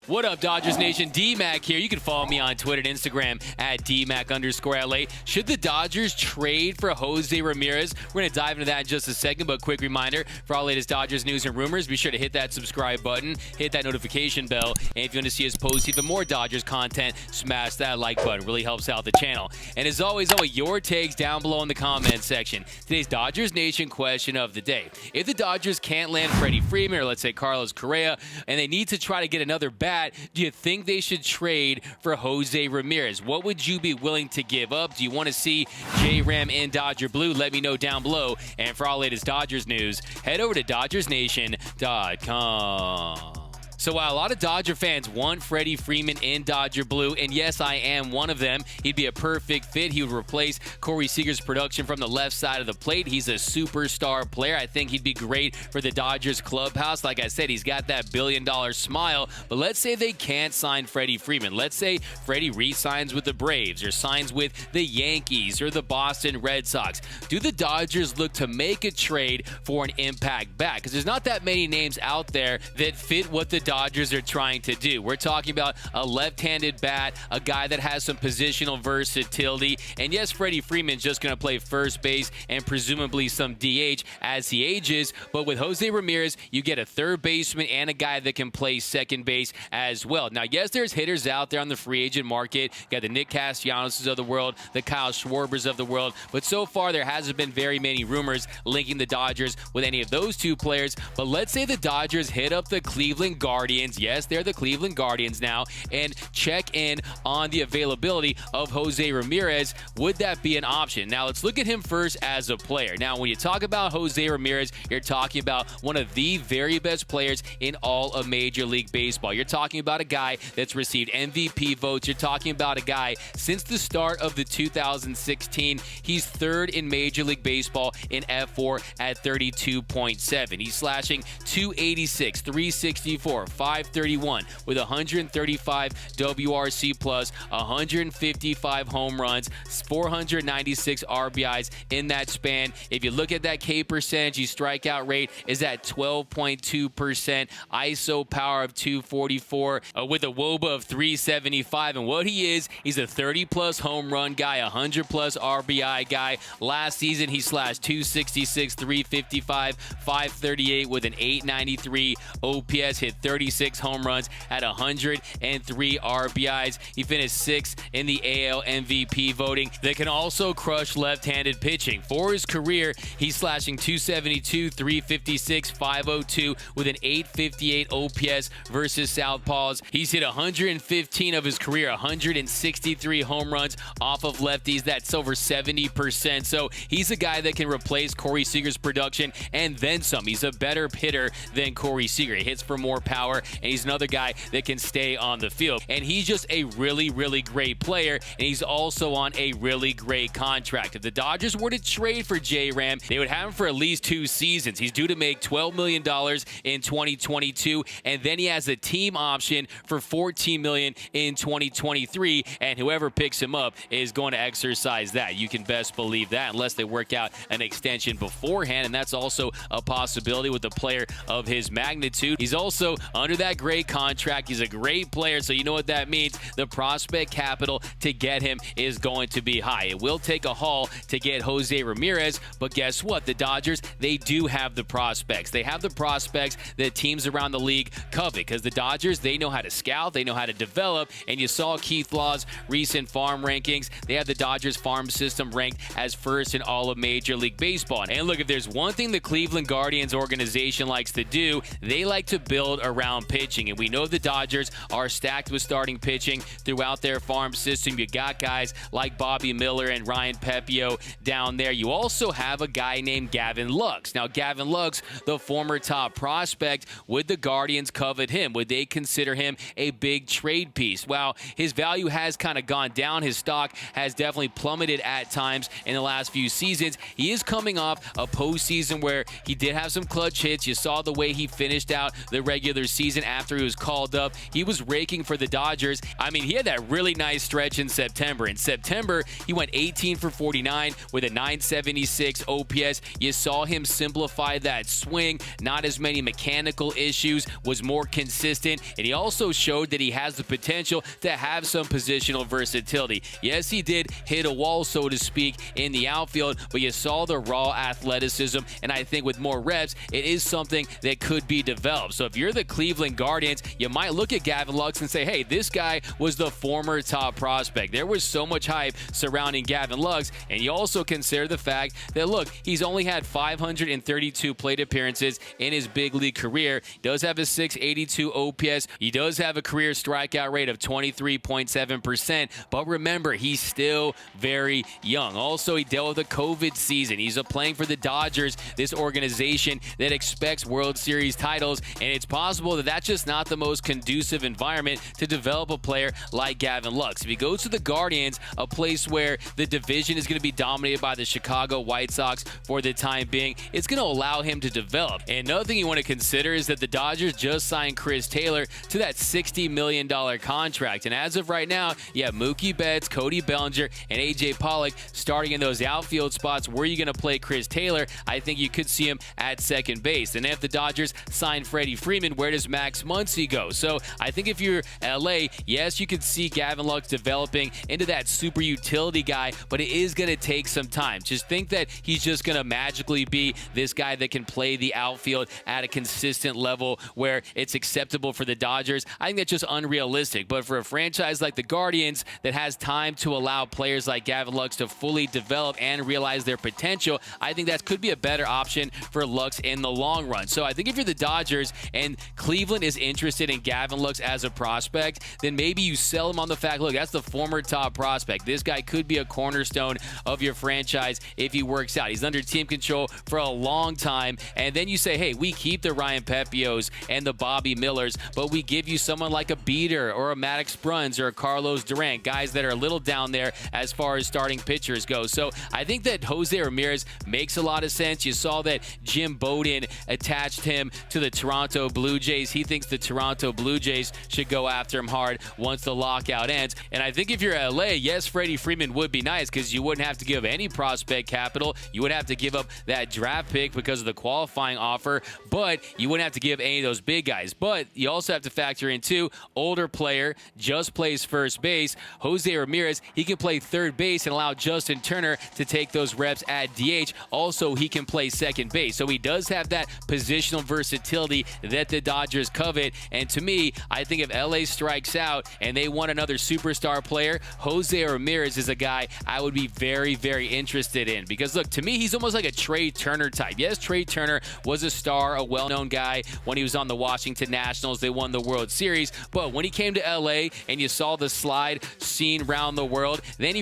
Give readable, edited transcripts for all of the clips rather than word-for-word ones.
What up, Dodgers Nation? D-Mac here. You can follow me on Twitter and Instagram at DMac_LA. Should the Dodgers trade for Jose Ramirez? We're going to dive into that in just a second, but quick reminder, for all latest Dodgers news and rumors, be sure to hit that subscribe button, hit that notification bell, and if you want to see us post even more Dodgers content, smash that like button. Really helps out the channel. And as always, I want your takes down below in the comment section. Today's Dodgers Nation question of the day. If the Dodgers can't land Freddie Freeman, or let's say Carlos Correa, and they need to try to get another bat, do you think they should trade for Jose Ramirez? What would you be willing to give up? Do you want to see J-Ram in Dodger Blue? Let me know down below. And for all latest Dodgers news, head over to DodgersNation.com. So while a lot of Dodger fans want Freddie Freeman in Dodger Blue, and yes, I am one of them, he'd be a perfect fit. He would replace Corey Seager's production from the left side of the plate. He's a superstar player. I think he'd be great for the Dodgers clubhouse. Like I said, he's got that billion-dollar smile. But let's say they can't sign Freddie Freeman. Let's say Freddie re-signs with the Braves or signs with the Yankees or the Boston Red Sox. Do the Dodgers look to make a trade for an impact bat? Because there's not that many names out there that fit what the Dodgers are trying to do. We're talking about a left-handed bat, a guy that has some positional versatility, and yes, Freddie Freeman's just going to play first base and presumably some DH as he ages, but with Jose Ramirez, you get a third baseman and a guy that can play second base as well. Now, yes, there's hitters out there on the free agent market. You got the Nick Castellanos of the world, the Kyle Schwarbers of the world, but so far there hasn't been very many rumors linking the Dodgers with any of those two players. But let's say the Dodgers hit up the Cleveland Guardians. Yes, they're the Cleveland Guardians now, and check in on the availability of Jose Ramirez. Would that be an option? Now, let's look at him first as a player. Now, when you talk about Jose Ramirez, you're talking about one of the very best players in all of Major League Baseball. You're talking about a guy that's received MVP votes. You're talking about a guy, since the start of the 2016, he's third in Major League Baseball in F4 at 32.7. He's slashing 286, 364, 531 with 135 WRC plus, 155 home runs, 496 RBIs in that span. If you look at that K percentage, his strikeout rate is at 12.2%, ISO power of 244 with a WOBA of 375. And what he is, he's a 30-plus home run guy, 100-plus RBI guy. Last season, he slashed 266, 355, 538 with an 893 OPS, hit 36 home runs at 103 RBIs. He finished 6th in the AL MVP voting. They can also crush left-handed pitching. For his career, he's slashing 272, 356, 502 with an 858 OPS versus southpaws. He's hit 115 of his career, 163 home runs off of lefties. That's over 70%. So he's a guy that can replace Corey Seager's production and then some. He's a better hitter than Corey Seager. He hits for more power, and he's another guy that can stay on the field. And he's just a really, really great player, and he's also on a really great contract. If the Dodgers were to trade for J-Ram, they would have him for at least 2 seasons. He's due to make $12 million in 2022, and then he has a team option for $14 million in 2023, and whoever picks him up is going to exercise that. You can best believe that, unless they work out an extension beforehand, and that's also a possibility with a player of his magnitude. He's also under that great contract. He's a great player, so you know what that means. The prospect capital to get him is going to be high. It will take a haul to get Jose Ramirez, but guess what? The Dodgers, they do have the prospects. They have the prospects that teams around the league covet, because the Dodgers, they know how to scout, they know how to develop, and you saw Keith Law's recent farm rankings. They have the Dodgers farm system ranked as first in all of Major League Baseball. And look, if there's one thing the Cleveland Guardians organization likes to do, they like to build around pitching, and we know the Dodgers are stacked with starting pitching throughout their farm system. You got guys like Bobby Miller and Ryan Pepio down there. You also have a guy named Gavin Lux. Now, Gavin Lux, the former top prospect, would the Guardians covet him? Would they consider him a big trade piece? Well, his value has kind of gone down. His stock has definitely plummeted at times in the last few seasons. He is coming off a postseason where he did have some clutch hits. You saw the way he finished out the regular season after he was called up. He was raking for the Dodgers. I mean, he had that really nice stretch in September. In September, he went 18 for 49 with a 976 OPS. You saw him simplify that swing, not as many mechanical issues, was more consistent, and he also showed that he has the potential to have some positional versatility. Yes, he did hit a wall, so to speak, in the outfield, but you saw the raw athleticism, and I think with more reps, it is something that could be developed. So if you're the Cleveland Guardians, you might look at Gavin Lux and say, hey, this guy was the former top prospect. There was so much hype surrounding Gavin Lux, and you also consider the fact that, look, he's only had 532 plate appearances in his big league career. He does have a 682 OPS. He does have a career strikeout rate of 23.7%, but remember, he's still very young. Also, he dealt with a COVID season. He's playing for the Dodgers, this organization that expects World Series titles, and it's possible that that's just not the most conducive environment to develop a player like Gavin Lux. If he goes to the Guardians, a place where the division is going to be dominated by the Chicago White Sox for the time being, it's going to allow him to develop. And another thing you want to consider is that the Dodgers just signed Chris Taylor to that $60 million contract. And as of right now, you have Mookie Betts, Cody Bellinger, and A.J. Pollock starting in those outfield spots. Where are you going to play Chris Taylor? I think you could see him at second base. And if the Dodgers sign Freddie Freeman, where does Max Muncy go? So I think if you're LA, yes, you could see Gavin Lux developing into that super utility guy, but it is going to take some time. Just think that he's just going to magically be this guy that can play the outfield at a consistent level where it's acceptable for the Dodgers. I think that's just unrealistic. But for a franchise like the Guardians that has time to allow players like Gavin Lux to fully develop and realize their potential, I think that could be a better option for Lux in the long run. So I think if you're the Dodgers and Cleveland is interested in Gavin Lux as a prospect, then maybe you sell him on the fact, look, that's the former top prospect. This guy could be a cornerstone of your franchise if he works out. He's under team control for a long time. And then you say, hey, we keep the Ryan Pepios and the Bobby Millers, but we give you someone like a Beater or a Maddox Bruns or a Carlos Durant, guys that are a little down there as far as starting pitchers go. So I think that Jose Ramirez makes a lot of sense. You saw that Jim Bowden attached him to the Toronto Blue Jays. He thinks the Toronto Blue Jays should go after him hard once the lockout ends. And I think if you're LA, yes, Freddie Freeman would be nice because you wouldn't have to give any prospect capital. You would have to give up that draft pick because of the qualifying offer, but you wouldn't have to give any of those big guys. But you also have to factor in, too, older player, just plays first base. Jose Ramirez, he can play third base and allow Justin Turner to take those reps at DH. Also, he can play second base. So he does have that positional versatility that the Dodgers covet. And to me, I think if LA strikes out and they want another superstar player, Jose Ramirez is a guy I would be very, very interested in. Because, look, to me, he's almost like a Trey Turner type. Yes, Trey Turner was a star, a well-known guy when he was on the Washington Nationals. They won the World Series. But when he came to LA and you saw the slide seen around the world, then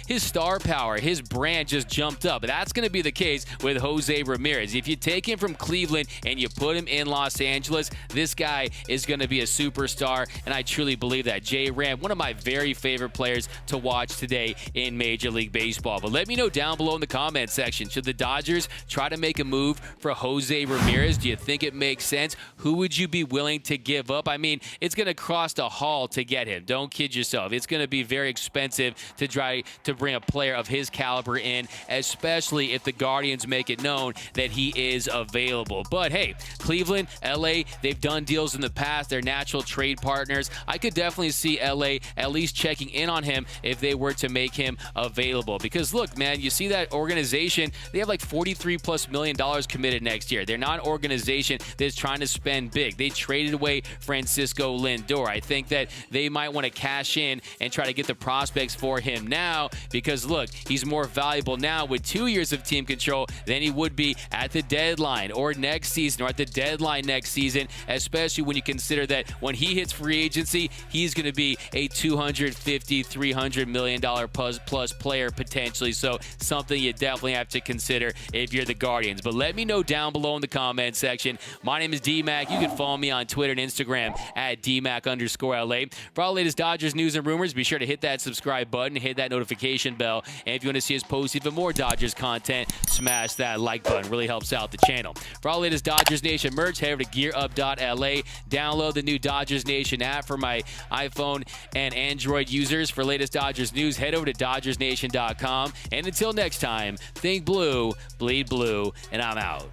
his star power, his brand just jumped up. That's going to be the case with Jose Ramirez. If you take him from Cleveland and you put him in Los Angeles, this guy is going to be a superstar, and I truly believe that. J. Ram, one of my very favorite players to watch today in Major League Baseball. But let me know down below in the comment section, should the Dodgers try to make a move for Jose Ramirez? Do you think it makes sense? Who would you be willing to give up? I mean, it's going to cost a haul to get him. Don't kid yourself. It's going to be very expensive to try to bring a player of his caliber in, especially if the Guardians make it known that he is available. But hey, Cleveland, LA, they've done deals in the past. They're natural trade partners. I could definitely see LA at least checking in on him if they were to make him available. Because look, man, you see that organization, they have like $43+ million committed next year. They're not an organization that's trying to spend big. They traded away Francisco Lindor. I think that they might want to cash in and try to get the prospects for him now because, look, he's more valuable now with 2 years of team control than he would be at the deadline or next season or at the deadline next season, especially when you consider that when he hits free agency, he's going to be a $250-300 million plus player potentially. So something you definitely have to consider if you're the Guardians. But let me know down below in the comment section. My name is D-Mac. You can follow me on Twitter and Instagram at DMac_LA. For all the latest Dodgers news and rumors, be sure to hit that subscribe button, hit that notification bell. And if you want to see us post even more Dodgers content, smash that like button. Really helps out the channel. For all the latest Dodgers Nation merch, head over to GearUp.com. Download the new Dodgers Nation app for my iPhone and Android users. For latest Dodgers news, head over to DodgersNation.com. And until next time, think blue, bleed blue, and I'm out.